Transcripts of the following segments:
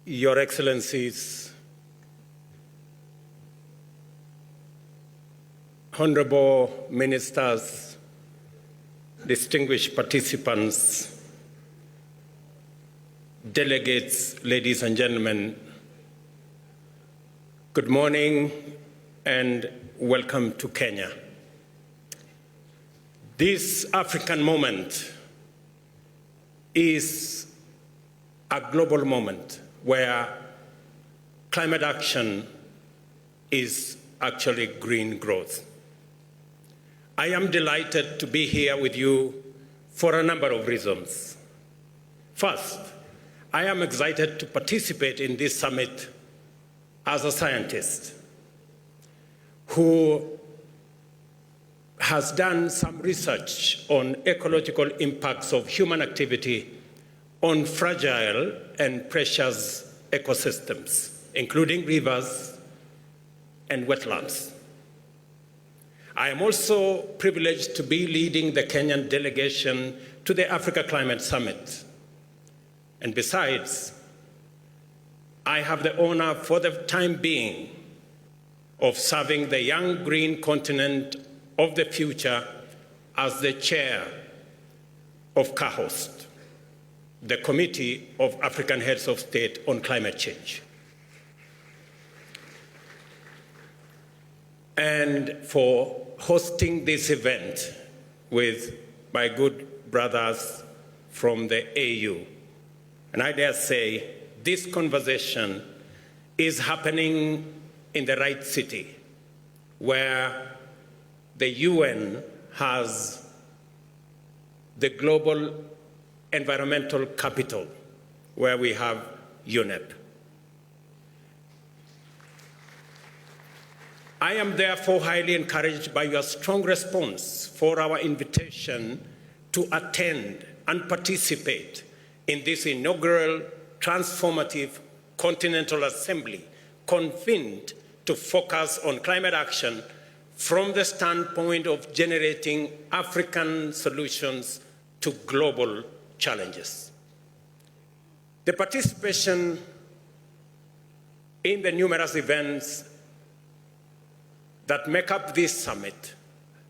Your Excellencies, Honorable Ministers, distinguished participants, delegates, ladies and gentlemen, good morning and welcome to Kenya. This African moment is a global moment where climate action is actually green growth. I am delighted to be here with you for a number of reasons. First, I am excited to participate in this summit as a scientist who has done some research on ecological impacts of human activity on fragile and precious ecosystems, including rivers and wetlands. I am also privileged to be leading the Kenyan delegation to the Africa Climate Summit. And besides, I have the honor for the time being of serving the young green continent of the future as the chair of CAHOST, the Committee of African Heads of State on Climate Change. And for hosting this event with my good brothers from the AU. And I dare say this conversation is happening in the right city, where the UN has the global environmental capital, where we have UNEP. I am therefore highly encouraged by your strong response for our invitation to attend and participate in this inaugural transformative Continental Assembly convened to focus on climate action from the standpoint of generating African solutions to global challenges. The participation in the numerous events that make up this summit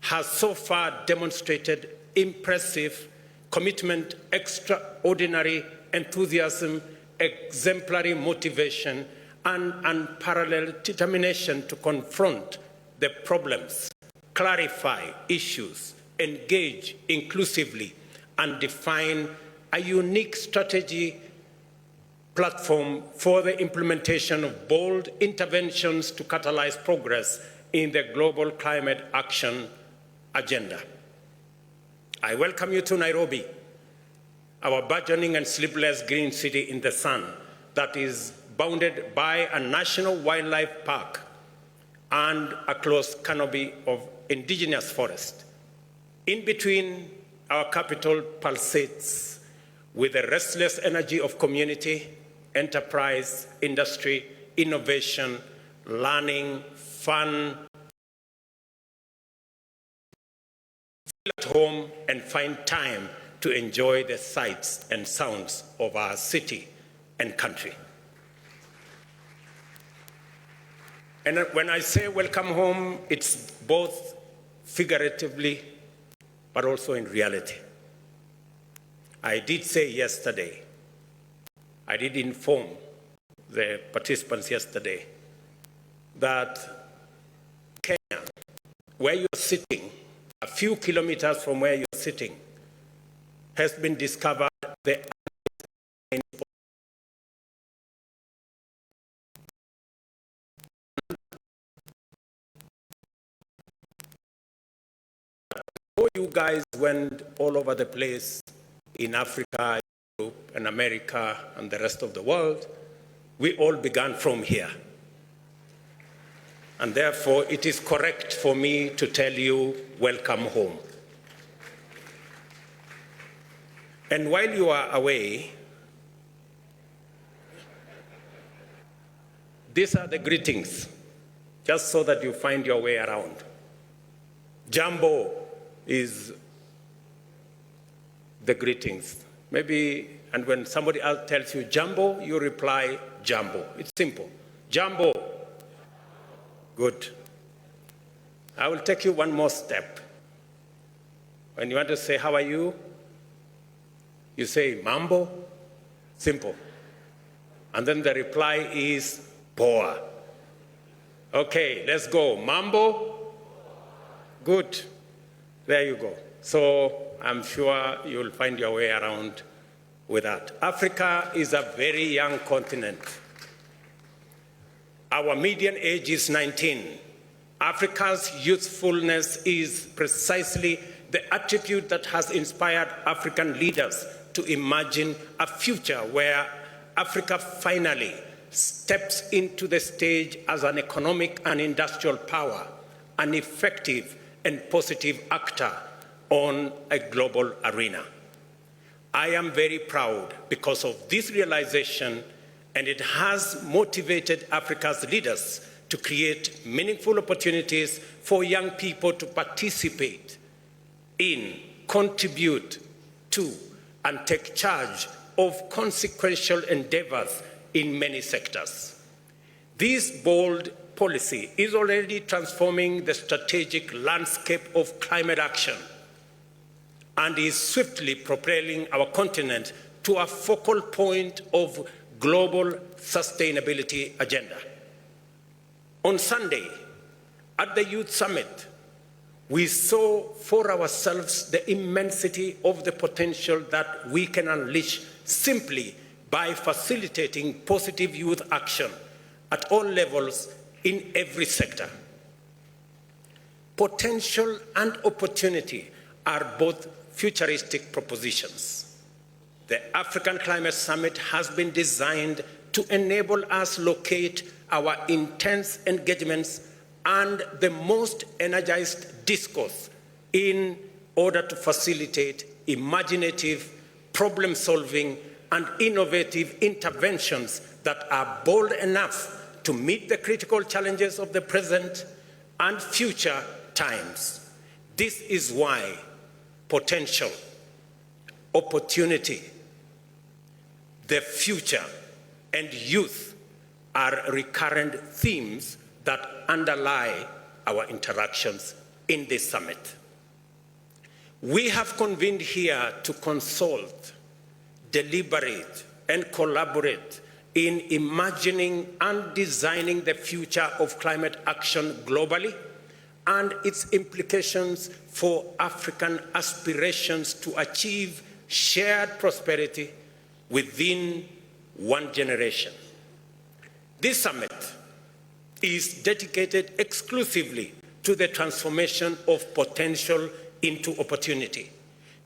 has so far demonstrated impressive commitment, extraordinary enthusiasm, exemplary motivation, and unparalleled determination to confront the problems, clarify issues, engage inclusively, and define a unique strategy platform for the implementation of bold interventions to catalyze progress in the global climate action agenda. I welcome you to Nairobi, our burgeoning and sleepless green city in the sun that is bounded by a national wildlife park and a close canopy of indigenous forest. In between, our capital pulsates with the restless energy of community, enterprise, industry, innovation, learning, fun. Feel at home and find time to enjoy the sights and sounds of our city and country. And when I say welcome home, it's both figuratively, but also in reality. I did say yesterday, I did inform the participants yesterday that Kenya, where you're sitting, a few kilometers from where you're sitting, has been discovered the you guys went all over the place in Africa, Europe, and America, and the rest of the world. We all began from here. And therefore, it is correct for me to tell you, welcome home. And while you are away, these are the greetings just so that you find your way around. Jambo is the greetings. Maybe, and when somebody else tells you Jambo, you reply Jambo. It's simple. Jambo. Good. I will take you one more step. When you want to say, how are you? You say Mambo. Simple. And then the reply is Poa. Okay, let's go. Mambo? Good. There you go. So I'm sure you'll find your way around with that. Africa is a very young continent. Our median age is 19. Africa's youthfulness is precisely the attribute that has inspired African leaders to imagine a future where Africa finally steps into the stage as an economic and industrial power, an effective and positive actor on a global arena. I am very proud because of this realization, and it has motivated Africa's leaders to create meaningful opportunities for young people to participate in, contribute to, and take charge of consequential endeavors in many sectors. This bold policy is already transforming the strategic landscape of climate action and is swiftly propelling our continent to a focal point of global sustainability agenda. On Sunday, at the Youth Summit, we saw for ourselves the immensity of the potential that we can unleash simply by facilitating positive youth action at all levels in every sector. Potential and opportunity are both futuristic propositions. The African Climate Summit has been designed to enable us locate our intense engagements and the most energized discourse in order to facilitate imaginative, problem-solving, and innovative interventions that are bold enough to meet the critical challenges of the present and future times. This is why potential, opportunity, the future, and youth are recurrent themes that underlie our interactions in this summit. We have convened here to consult, deliberate, and collaborate in imagining and designing the future of climate action globally and its implications for African aspirations to achieve shared prosperity within one generation. This summit is dedicated exclusively to the transformation of potential into opportunity,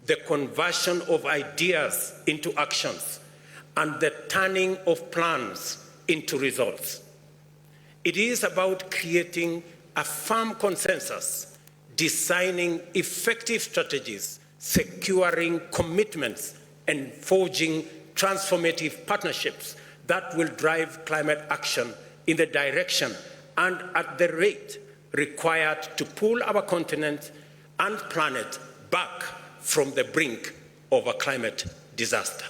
the conversion of ideas into actions, and the turning of plans into results. It is about creating a firm consensus, designing effective strategies, securing commitments, and forging transformative partnerships that will drive climate action in the direction and at the rate required to pull our continent and planet back from the brink of a climate disaster.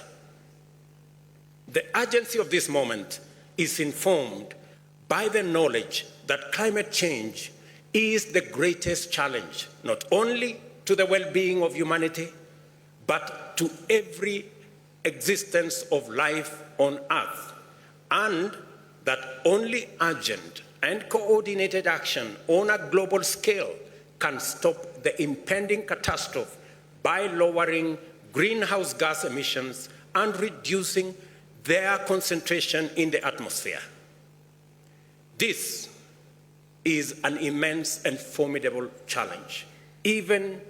The urgency of this moment is informed by the knowledge that climate change is the greatest challenge, not only to the well-being of humanity, but to every existence of life on Earth, and that only urgent and coordinated action on a global scale can stop the impending catastrophe by lowering greenhouse gas emissions and reducing their concentration in the atmosphere. This is an immense and formidable challenge, even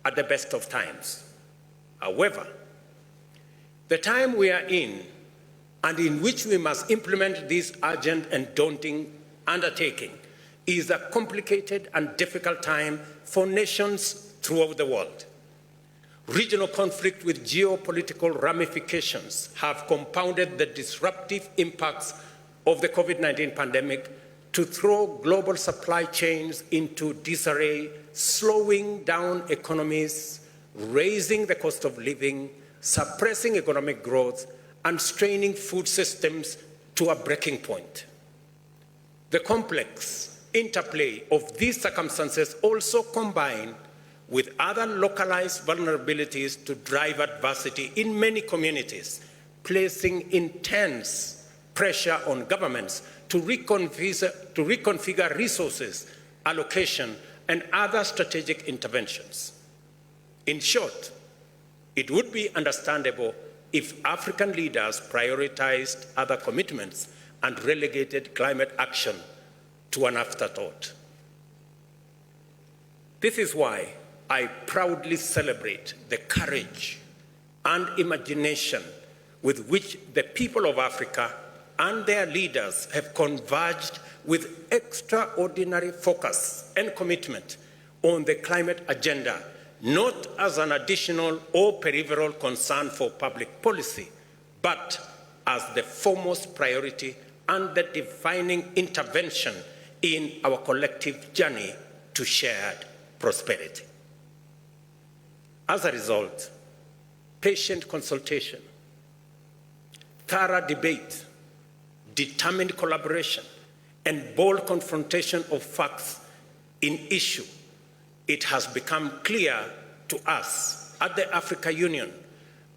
at the best of times. However, the time we are in and in which we must implement this urgent and daunting undertaking is a complicated and difficult time for nations throughout the world. Regional conflict with geopolitical ramifications have compounded the disruptive impacts of the COVID-19 pandemic to throw global supply chains into disarray, slowing down economies, raising the cost of living, suppressing economic growth, and straining food systems to a breaking point. The complex interplay of these circumstances also combine with other localized vulnerabilities to drive adversity in many communities, placing intense pressure on governments to reconfigure resources, allocation, and other strategic interventions. In short, it would be understandable if African leaders prioritized other commitments and relegated climate action to an afterthought. This is why I proudly celebrate the courage and imagination with which the people of Africa and their leaders have converged with extraordinary focus and commitment on the climate agenda, not as an additional or peripheral concern for public policy, but as the foremost priority and the defining intervention in our collective journey to shared prosperity. As a result, patient consultation, thorough debate, determined collaboration, and bold confrontation of facts in issue, it has become clear to us at the Africa Union,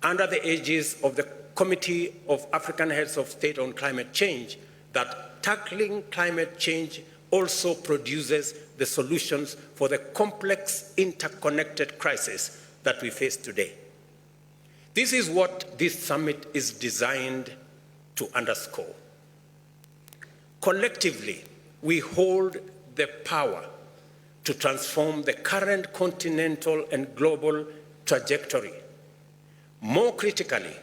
under the aegis of the Committee of African Heads of State on Climate Change, that tackling climate change also produces the solutions for the complex interconnected crisis that we face today. This is what this summit is designed to underscore. Collectively, we hold the power to transform the current continental and global trajectory. More critically,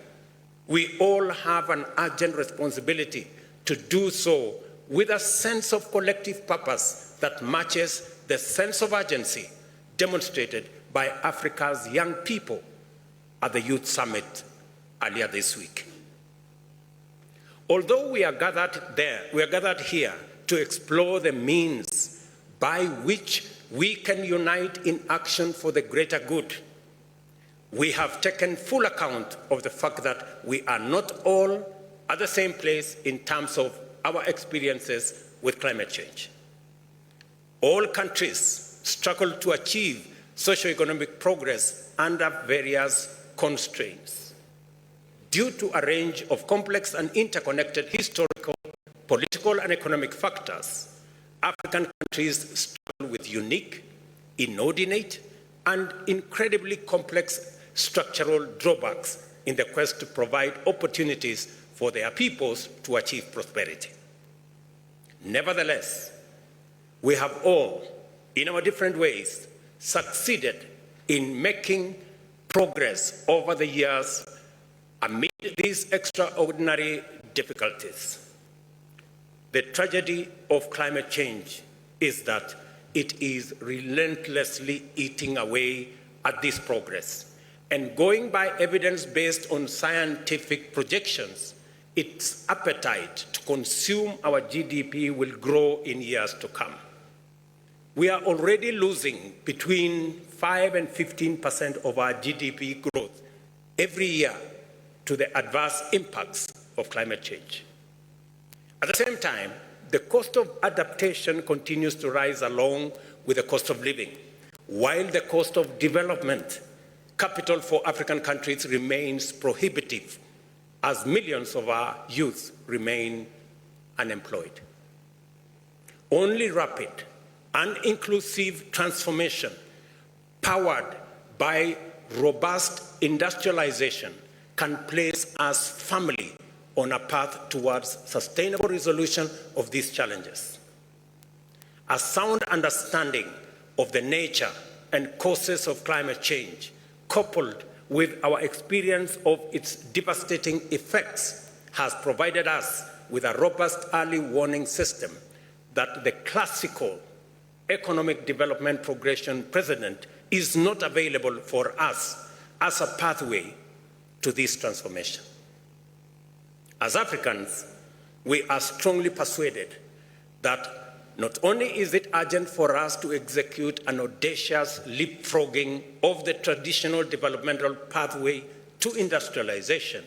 we all have an urgent responsibility to do so with a sense of collective purpose that matches the sense of urgency demonstrated by Africa's young people at the Youth Summit earlier this week. Although we are gathered here to explore the means by which we can unite in action for the greater good, we have taken full account of the fact that we are not all at the same place in terms of our experiences with climate change. All countries struggle to achieve socio-economic progress under various constraints. Due to a range of complex and interconnected historical, political, and economic factors, African countries struggle with unique, inordinate, and incredibly complex structural drawbacks in the quest to provide opportunities for their peoples to achieve prosperity. Nevertheless, we have all, in our different ways, succeeded in making progress over the years amid these extraordinary difficulties. The tragedy of climate change is that it is relentlessly eating away at this progress. And going by evidence based on scientific projections, its appetite to consume our GDP will grow in years to come. We are already losing between 5 and 15% of our GDP growth every year to the adverse impacts of climate change. At the same time, the cost of adaptation continues to rise along with the cost of living, while the cost of development capital for African countries remains prohibitive, as millions of our youth remain unemployed. Only rapid and inclusive transformation, powered by robust industrialization, can place us firmly on a path towards sustainable resolution of these challenges. A sound understanding of the nature and causes of climate change, coupled with our experience of its devastating effects, has provided us with a robust early warning system that the classical economic development progression precedent is not available for us as a pathway to this transformation. As Africans, we are strongly persuaded that not only is it urgent for us to execute an audacious leapfrogging of the traditional developmental pathway to industrialization,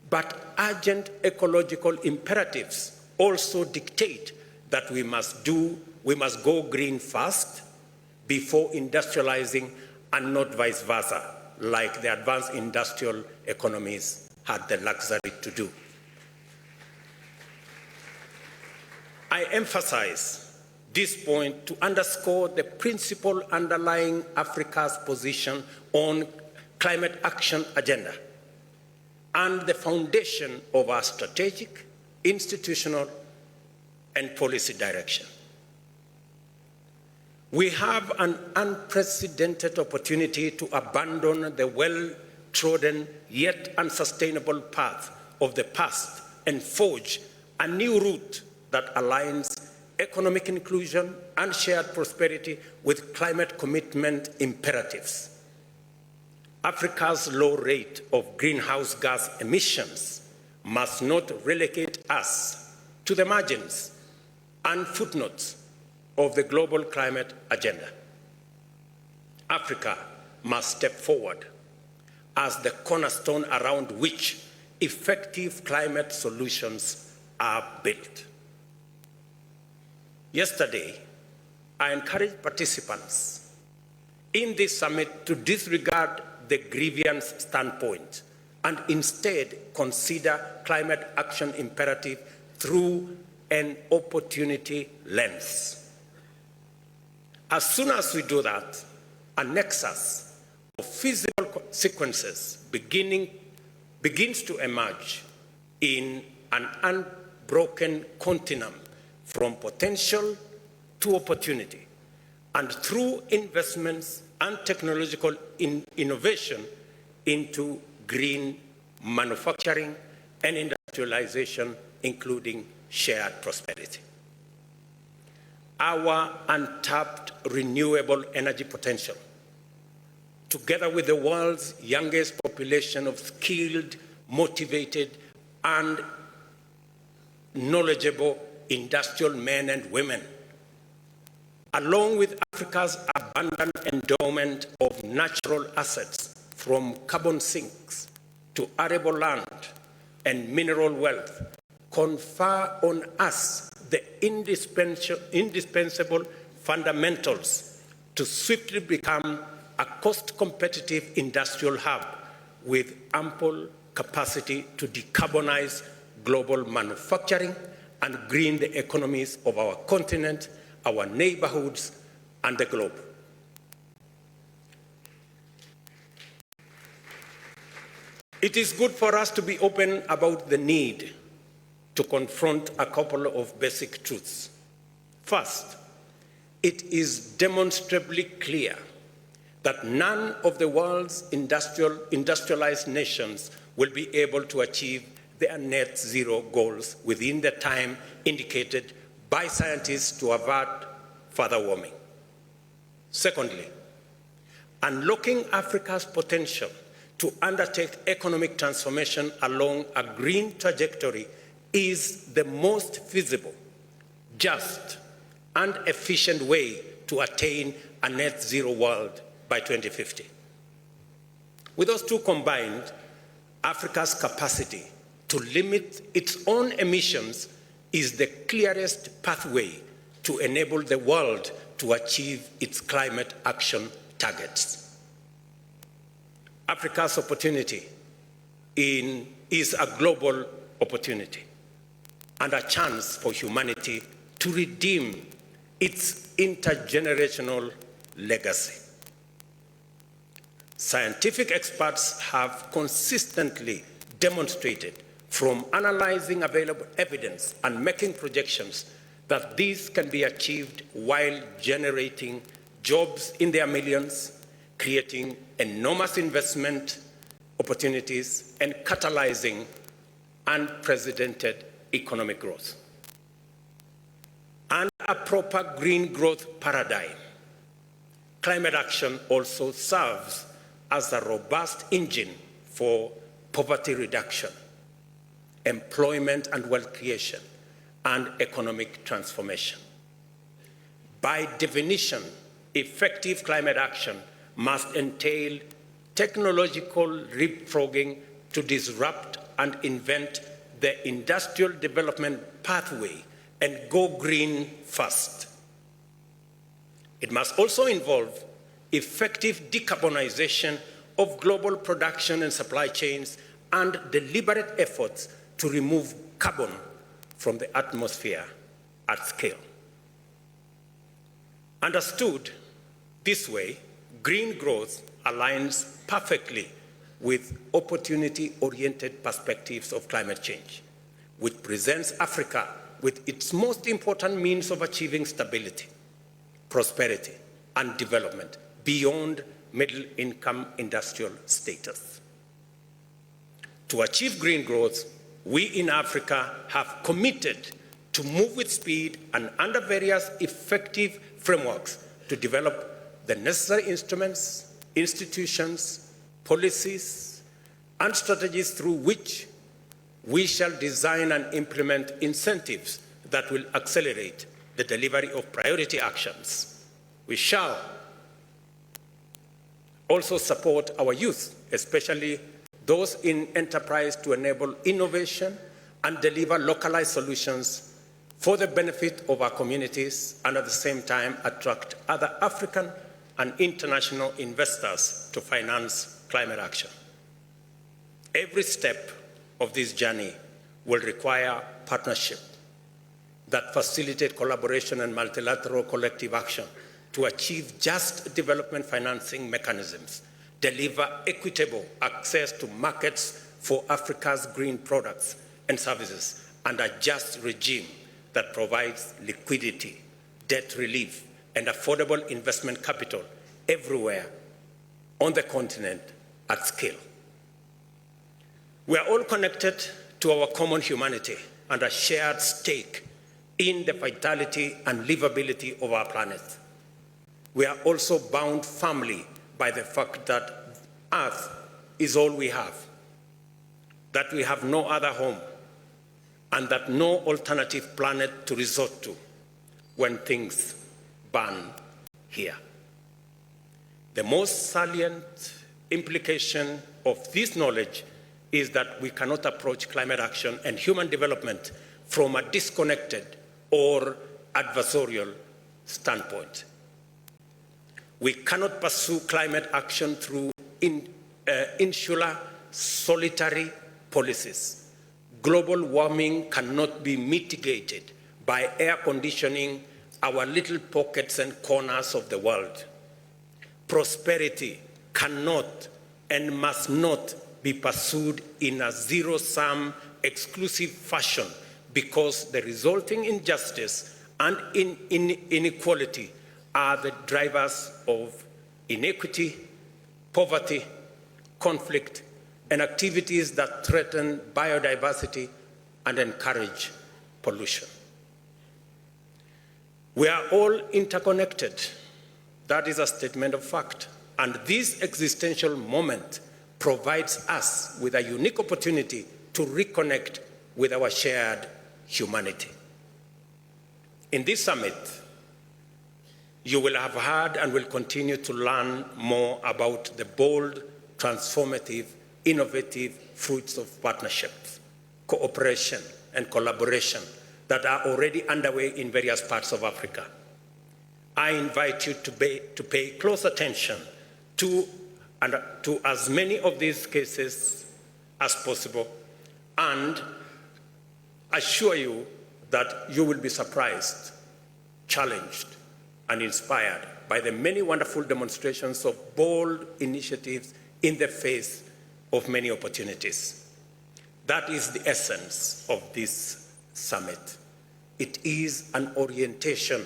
but urgent ecological imperatives also dictate that we must go green first before industrializing, and not vice versa, like the advanced industrial economies had the luxury to do. I emphasize this point to underscore the principle underlying Africa's position on climate action agenda and the foundation of our strategic, institutional, and policy direction. We have an unprecedented opportunity to abandon the well-trodden yet unsustainable path of the past and forge a new route that aligns economic inclusion and shared prosperity with climate commitment imperatives. Africa's low rate of greenhouse gas emissions must not relegate us to the margins and footnotes of the global climate agenda. Africa must step forward as the cornerstone around which effective climate solutions are built. Yesterday, I encouraged participants in this summit to disregard the grievance standpoint and instead consider climate action imperative through an opportunity lens. As soon as we do that, a nexus of feasible sequences begins to emerge in an unbroken continuum from potential to opportunity, and through investments and technological innovation into green manufacturing and industrialization, including shared prosperity. Our untapped renewable energy potential, together with the world's youngest population of skilled, motivated, and knowledgeable industrial men and women, along with Africa's abundant endowment of natural assets from carbon sinks to arable land and mineral wealth, confer on us the indispensable fundamentals to swiftly become a cost-competitive industrial hub with ample capacity to decarbonize global manufacturing and green the economies of our continent, our neighborhoods, and the globe. It is good for us to be open about the need to confront a couple of basic truths. First, it is demonstrably clear that none of the world's industrialized nations will be able to achieve their net zero goals within the time indicated by scientists to avert further warming. Secondly, unlocking Africa's potential to undertake economic transformation along a green trajectory is the most feasible, just, and efficient way to attain a net zero world by 2050. With those two combined, Africa's capacity to limit its own emissions is the clearest pathway to enable the world to achieve its climate action targets. Africa's opportunity is a global opportunity and a chance for humanity to redeem its intergenerational legacy. Scientific experts have consistently demonstrated, from analyzing available evidence and making projections, that these can be achieved while generating jobs in their millions, creating enormous investment opportunities, and catalyzing unprecedented economic growth. And a proper green growth paradigm, climate action also serves as a robust engine for poverty reduction, employment and wealth creation, and economic transformation. By definition, effective climate action must entail technological leapfrogging to disrupt and invent the industrial development pathway and go green fast. It must also involve effective decarbonization of global production and supply chains and deliberate efforts to remove carbon from the atmosphere at scale. Understood this way, green growth aligns perfectly with opportunity-oriented perspectives of climate change, which presents Africa with its most important means of achieving stability, prosperity, and development beyond middle-income industrial status. To achieve green growth, we in Africa have committed to move with speed and under various effective frameworks to develop the necessary instruments, institutions, policies, and strategies through which we shall design and implement incentives that will accelerate the delivery of priority actions. We shall also support our youth, especially those in enterprise, to enable innovation and deliver localized solutions for the benefit of our communities, and at the same time attract other African and international investors to finance climate action. Every step of this journey will require partnership that facilitate collaboration and multilateral collective action to achieve just development financing mechanisms, deliver equitable access to markets for Africa's green products and services, and a just regime that provides liquidity, debt relief, and affordable investment capital everywhere on the continent at scale. We are all connected to our common humanity and a shared stake in the vitality and livability of our planet. We are also bound firmly by the fact that Earth is all we have, that we have no other home, and that no alternative planet to resort to when things burn here. The most salient implication of this knowledge is that we cannot approach climate action and human development from a disconnected or adversarial standpoint. We cannot pursue climate action through insular, solitary policies. Global warming cannot be mitigated by air conditioning our little pockets and corners of the world. Prosperity cannot and must not be pursued in a zero-sum, exclusive fashion, because the resulting injustice and inequality are the drivers of inequity, poverty, conflict, and activities that threaten biodiversity and encourage pollution. We are all interconnected. That is a statement of fact. And this existential moment provides us with a unique opportunity to reconnect with our shared humanity. In this summit, you will have heard and will continue to learn more about the bold, transformative, innovative fruits of partnerships, cooperation, and collaboration that are already underway in various parts of Africa. I invite you to pay close attention to as many of these cases as possible, and assure you that you will be surprised, challenged, and inspired by the many wonderful demonstrations of bold initiatives in the face of many opportunities. That is the essence of this summit. It is an orientation,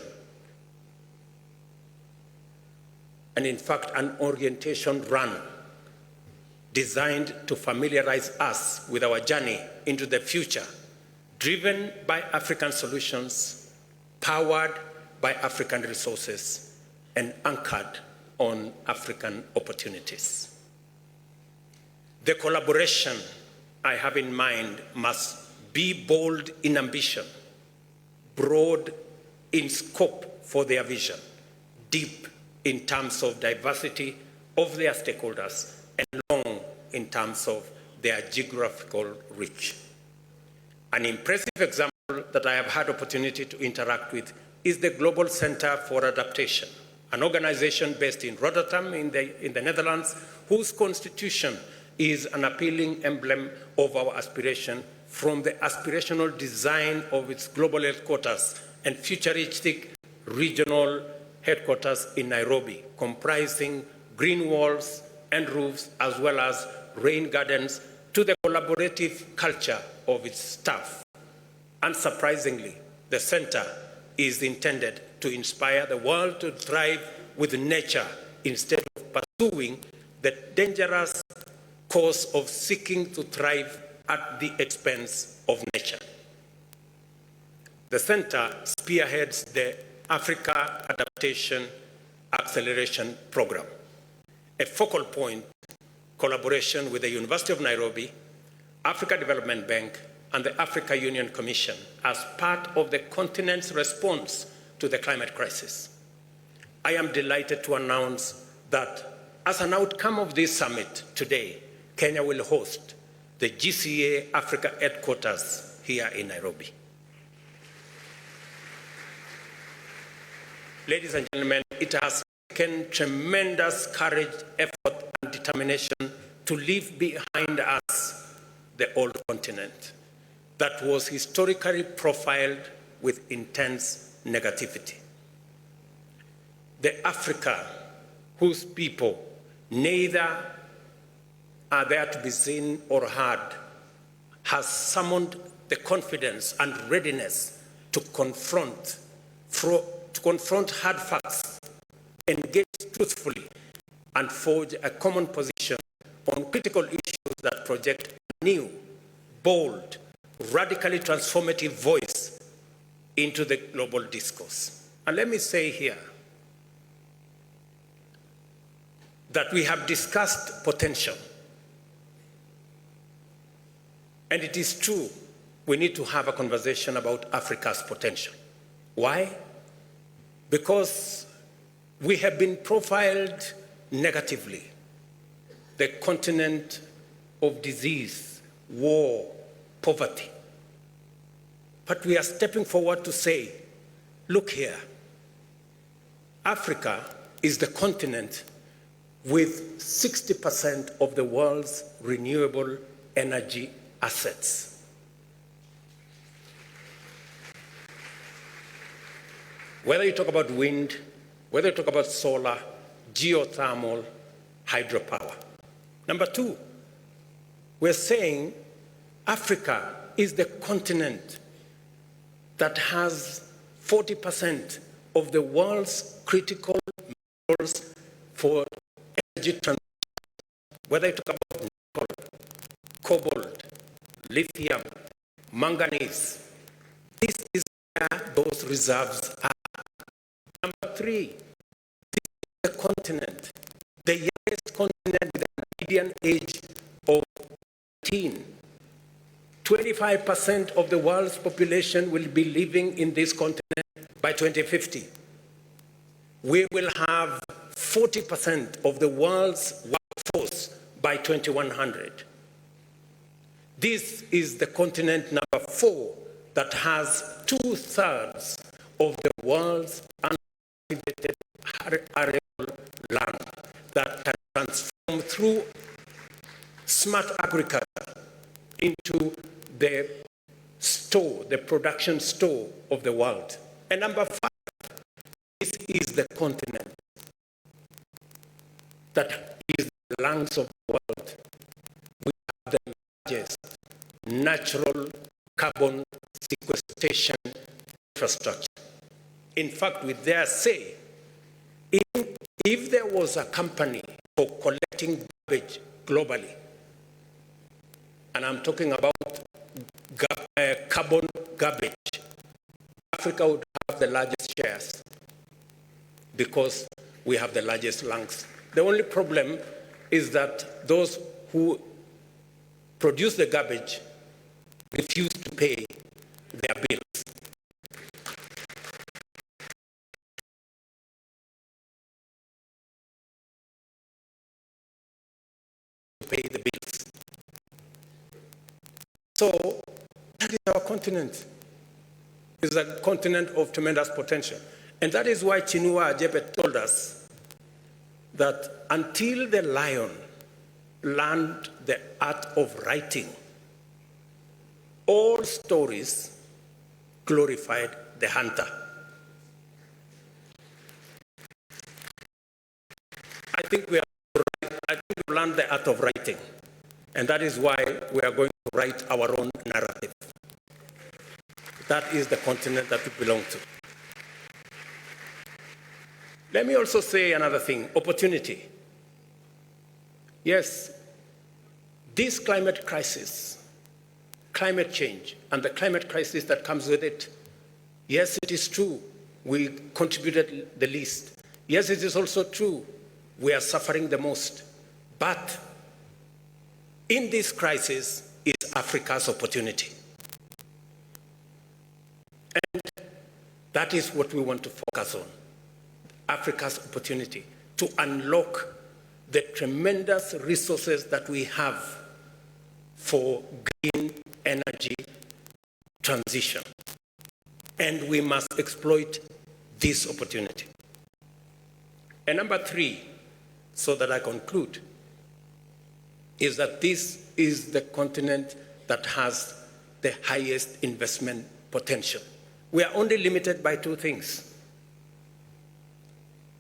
and in fact, an orientation run designed to familiarize us with our journey into the future, driven by African solutions, powered by African resources, and anchored on African opportunities. The collaboration I have in mind must be bold in ambition, broad in scope for their vision, deep in terms of diversity of their stakeholders, and long in terms of their geographical reach. An impressive example that I have had opportunity to interact with is the Global Center for Adaptation, an organization based in Rotterdam in the Netherlands, whose constitution is an appealing emblem of our aspiration from the aspirational design of its global headquarters and futuristic regional headquarters in Nairobi, comprising green walls and roofs, as well as rain gardens, to the collaborative culture of its staff. Unsurprisingly, the center is intended to inspire the world to thrive with nature instead of pursuing the dangerous course of seeking to thrive at the expense of nature. The center spearheads the Africa Adaptation Acceleration Program, a focal point collaboration with the University of Nairobi, Africa Development Bank, and the Africa Union Commission as part of the continent's response to the climate crisis. I am delighted to announce that as an outcome of this summit today, Kenya will host the GCA Africa headquarters here in Nairobi. Ladies and gentlemen, it has taken tremendous courage, effort, and determination to leave behind us the old continent that was historically profiled with intense negativity. The Africa whose people neither are there to be seen or heard has summoned the confidence and readiness to confront hard facts, engage truthfully, and forge a common position on critical issues that project a new, bold, radically transformative voice into the global discourse. And let me say here that we have discussed potential. And it is true, we need to have a conversation about Africa's potential. Why? Because we have been profiled negatively. The continent of disease, war, poverty. But we are stepping forward to say, look here, Africa is the continent with 60% of the world's renewable energy assets. Whether you talk about wind, whether you talk about solar, geothermal, hydropower. Number two, we're saying Africa is the continent that has 40% of the world's critical minerals for energy transition. Whether you talk about nickel, cobalt, lithium, manganese, this is where those reserves are. Number three, this is the continent, the youngest continent with a median age of 18. 25% of the world's population will be living in this continent by 2050. We will have 40% of the world's workforce by 2100. This is the continent number 4 that has 2/3 of the world's uncultivated arable land that can transform through smart agriculture into the store, the production store of the world. And number 5, this is the continent that is the lungs of the world. We have the largest natural carbon sequestration infrastructure. In fact, we dare say, if there was a company for collecting garbage globally, and I'm talking about carbon garbage, Africa would have the largest shares because we have the largest lungs. The only problem is that those who produce the garbage refuse to pay their bills. pay the bills. So that is our continent. It's a continent of tremendous potential. And that is why Chinua Achebe told us that until the lion learned the art of writing, all stories glorified the hunter. I think we've learned the art of writing, and that is why we are going to write our own narrative. That is the continent that we belong to. Let me also say another thing, opportunity. Yes, this climate crisis, climate change, and the climate crisis that comes with it, yes, it is true, we contributed the least. Yes, it is also true, we are suffering the most. But in this crisis is Africa's opportunity. And that is what we want to focus on, Africa's opportunity to unlock the tremendous resources that we have for green energy transition. And we must exploit this opportunity. And number three, so that I conclude, is that this is the continent that has the highest investment potential. We are only limited by two things.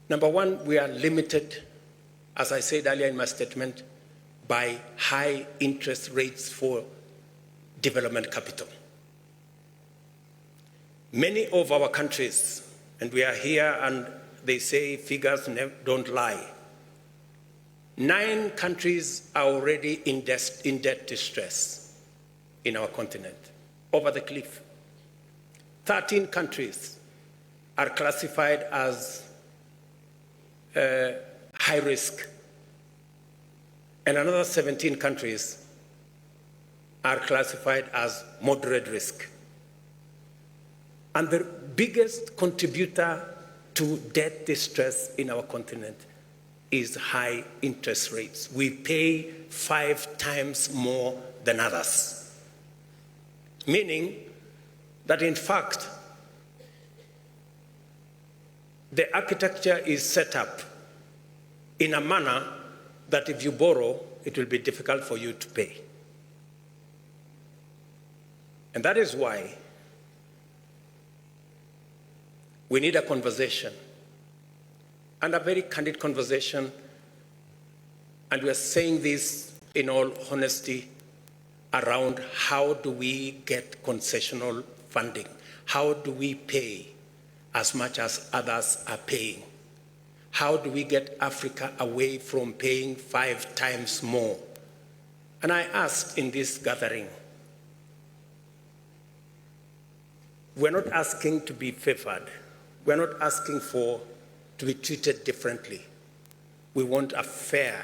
Number one, we are limited, as I said earlier in my statement, by high interest rates for development capital. Many of our countries, and we are here and they say figures don't lie, 9 countries are already in debt distress in our continent, over the cliff. 13 countries are classified as high risk, and another 17 countries are classified as moderate risk. And the biggest contributor to debt distress in our continent is high interest rates. We pay 5 times more than others, meaning that in fact, the architecture is set up in a manner that if you borrow, it will be difficult for you to pay. And that is why we need a conversation, and a very candid conversation, and we are saying this in all honesty, around how do we get concessional funding? How do we pay as much as others are paying? How do we get Africa away from paying 5 times more? And I asked in this gathering, we're not asking to be favored. We're not asking to be treated differently. We want a fair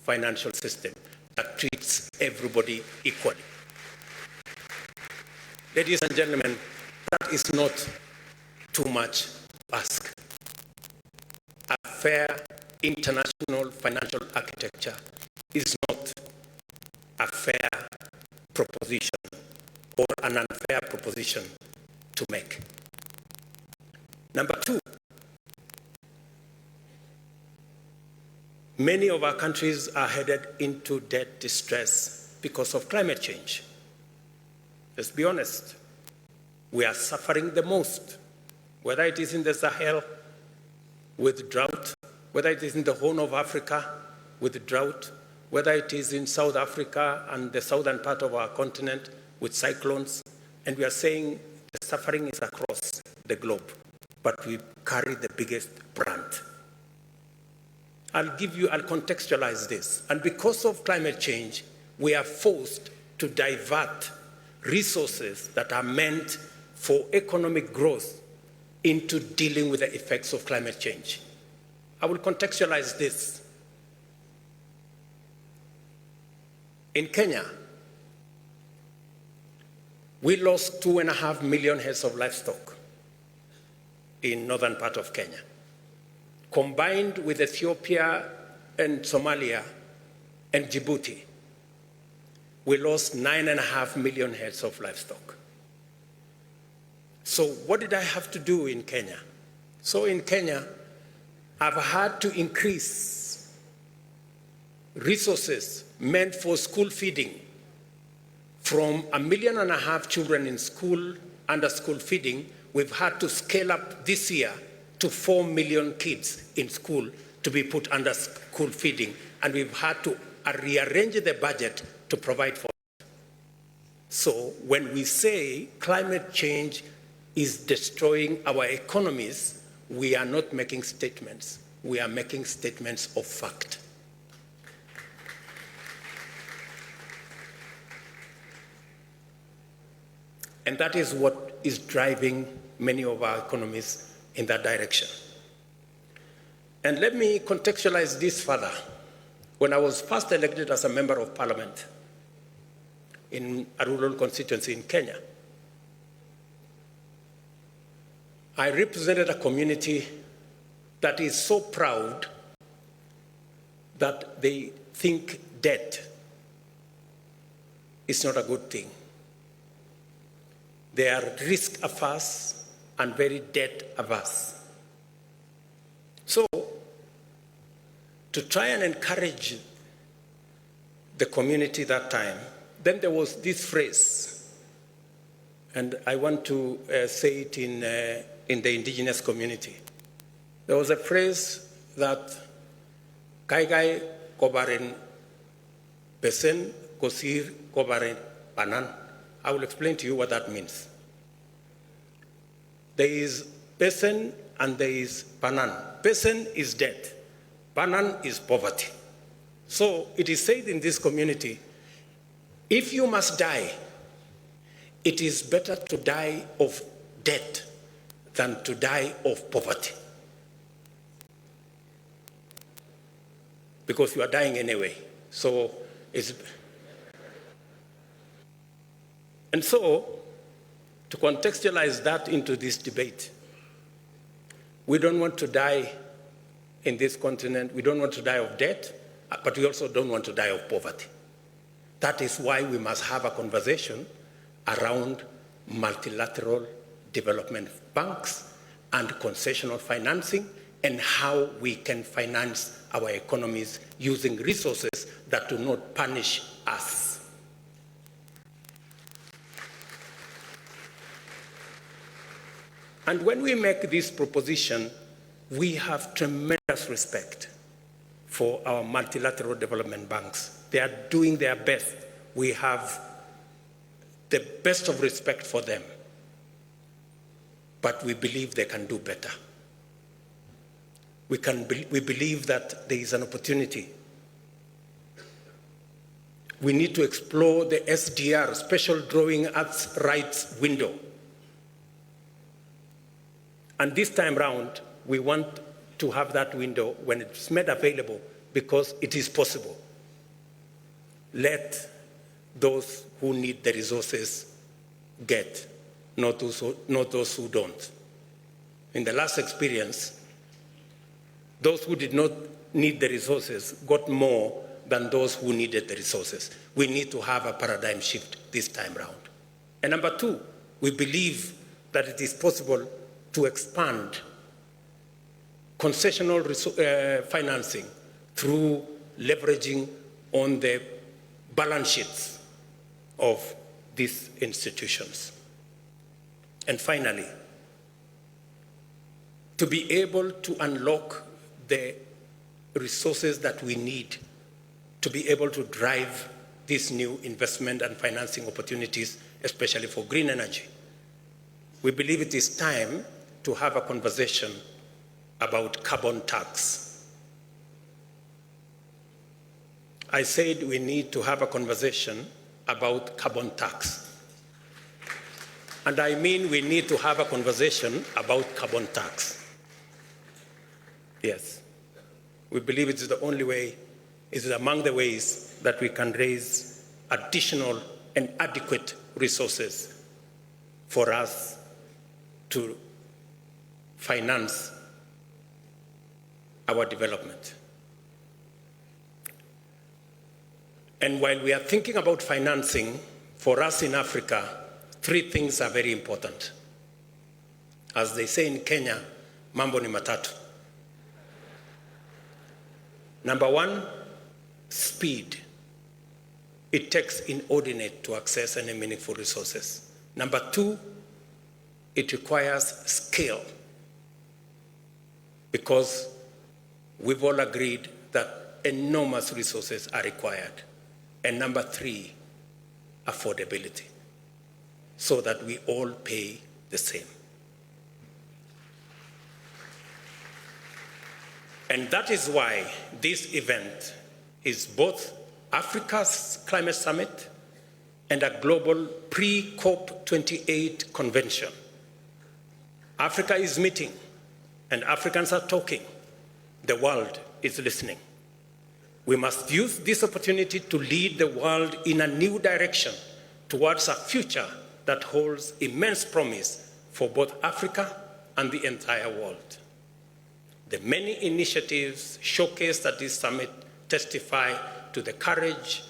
financial system that treats everybody equally. Ladies and gentlemen, that is not too much to ask. A fair international financial architecture is not a fair proposition or an unfair proposition to make. Number two, many of our countries are headed into debt distress because of climate change. Let's be honest, we are suffering the most, whether it is in the Sahel with drought, whether it is in the Horn of Africa with drought, whether it is in South Africa and the southern part of our continent with cyclones, and we are saying the suffering is across the globe, but we carry the biggest brunt. I'll contextualize this. And because of climate change, we are forced to divert resources that are meant for economic growth into dealing with the effects of climate change. I will contextualize this. In Kenya, we lost 2.5 million heads of livestock in northern part of Kenya. Combined with Ethiopia and Somalia, and Djibouti, we lost 9.5 million heads of livestock. So what did I have to do in Kenya? So in Kenya, I've had to increase resources meant for school feeding from 1.5 million children in school, under school feeding. We've had to scale up this year to 4 million kids in school to be put under school feeding, and we've had to rearrange the budget to provide for it. So when we say climate change is destroying our economies, we are not making statements. We are making statements of fact. And that is what is driving many of our economies in that direction. And let me contextualize this further. When I was first elected as a member of parliament in a rural constituency in Kenya, I represented a community that is so proud that they think debt is not a good thing. They are risk averse and very debt averse. So, to try and encourage the community that time, then there was this phrase, and I want to say it in the indigenous community. There was a phrase that Kaigai Kobarin Pesen Kosir Kobarin Panan. I will explain to you what that means. There is Pesen and there is Panan. Pesen is debt. Panan is poverty. So it is said in this community, if you must die, it is better to die of debt than to die of poverty. Because you are dying anyway. So it's... And so, to contextualize that into this debate, we don't want to die in this continent. We don't want to die of debt, but we also don't want to die of poverty. That is why we must have a conversation around multilateral development banks and concessional financing and how we can finance our economies using resources that do not punish us. And when we make this proposition, we have tremendous respect for our multilateral development banks. They are doing their best. We have the best of respect for them. But we believe they can do better. We believe that there is an opportunity. We need to explore the SDR, Special Drawing Rights window. And this time round, we want to have that window when it's made available because it is possible. Let those who need the resources get, not those who don't. In the last experience, those who did not need the resources got more than those who needed the resources. We need to have a paradigm shift this time round. And number two, we believe that it is possible to expand concessional financing through leveraging on the balance sheets of these institutions. And finally, to be able to unlock the resources that we need to be able to drive these new investment and financing opportunities, especially for green energy. We believe it is time to have a conversation about carbon tax. I said we need to have a conversation about carbon tax. And I mean we need to have a conversation about carbon tax. Yes. We believe it is the only way, it is among the ways that we can raise additional and adequate resources for us to finance our development. And while we are thinking about financing, for us in Africa, 3 things are very important. As they say in Kenya, mambo ni matatu. Number 1, speed. It takes inordinate to access any meaningful resources. Number 2, it requires scale, because we've all agreed that enormous resources are required. And number 3, affordability, so that we all pay the same. And that is why this event is both Africa's climate summit and a global pre-COP28 convention. Africa is meeting, and Africans are talking. The world is listening. We must use this opportunity to lead the world in a new direction towards a future that holds immense promise for both Africa and the entire world. The many initiatives showcased at this summit testify to the courage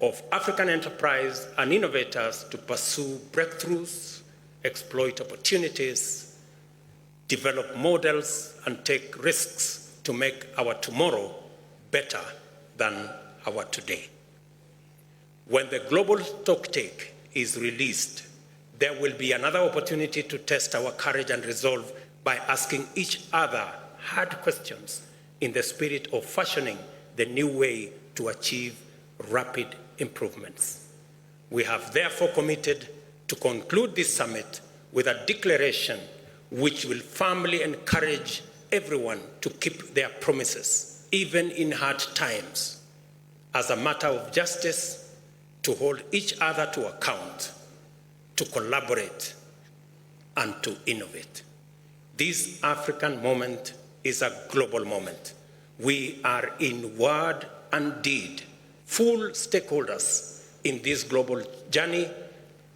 of African enterprise and innovators to pursue breakthroughs, exploit opportunities, develop models, and take risks to make our tomorrow better than our today. When the global stocktake is released, there will be another opportunity to test our courage and resolve by asking each other hard questions in the spirit of fashioning the new way to achieve rapid improvements. We have therefore committed to conclude this summit with a declaration which will firmly encourage everyone to keep their promises, even in hard times, as a matter of justice, to hold each other to account, to collaborate, and to innovate. This African moment is a global moment. We are in word and deed full stakeholders in this global journey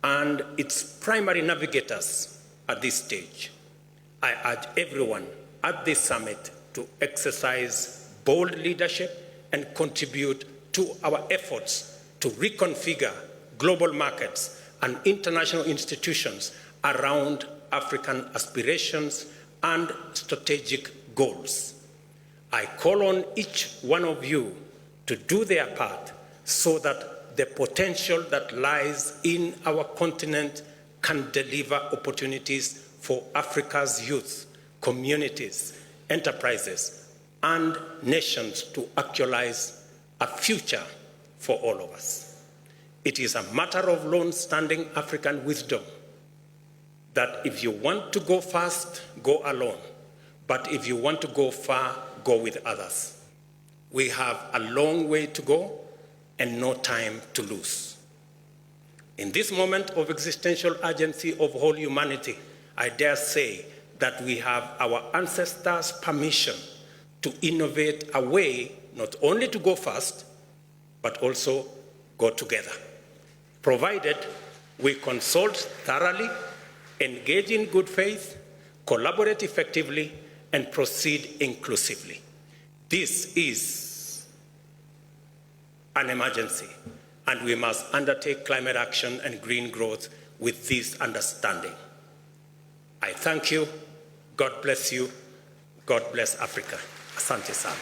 and its primary navigators at this stage. I urge everyone at this summit to exercise bold leadership and contribute to our efforts to reconfigure global markets and international institutions around African aspirations and strategic goals. I call on each one of you to do their part so that the potential that lies in our continent can deliver opportunities for Africa's youth, communities, enterprises, and nations to actualize a future for all of us. It is a matter of long-standing African wisdom that if you want to go fast, go alone. But if you want to go far, go with others. We have a long way to go and no time to lose. In this moment of existential urgency of whole humanity, I dare say that we have our ancestors' permission to innovate a way not only to go fast, but also go together, provided we consult thoroughly, engage in good faith, collaborate effectively, and proceed inclusively. This is an emergency, and we must undertake climate action and green growth with this understanding. I thank you. God bless you. God bless Africa. Asante sana.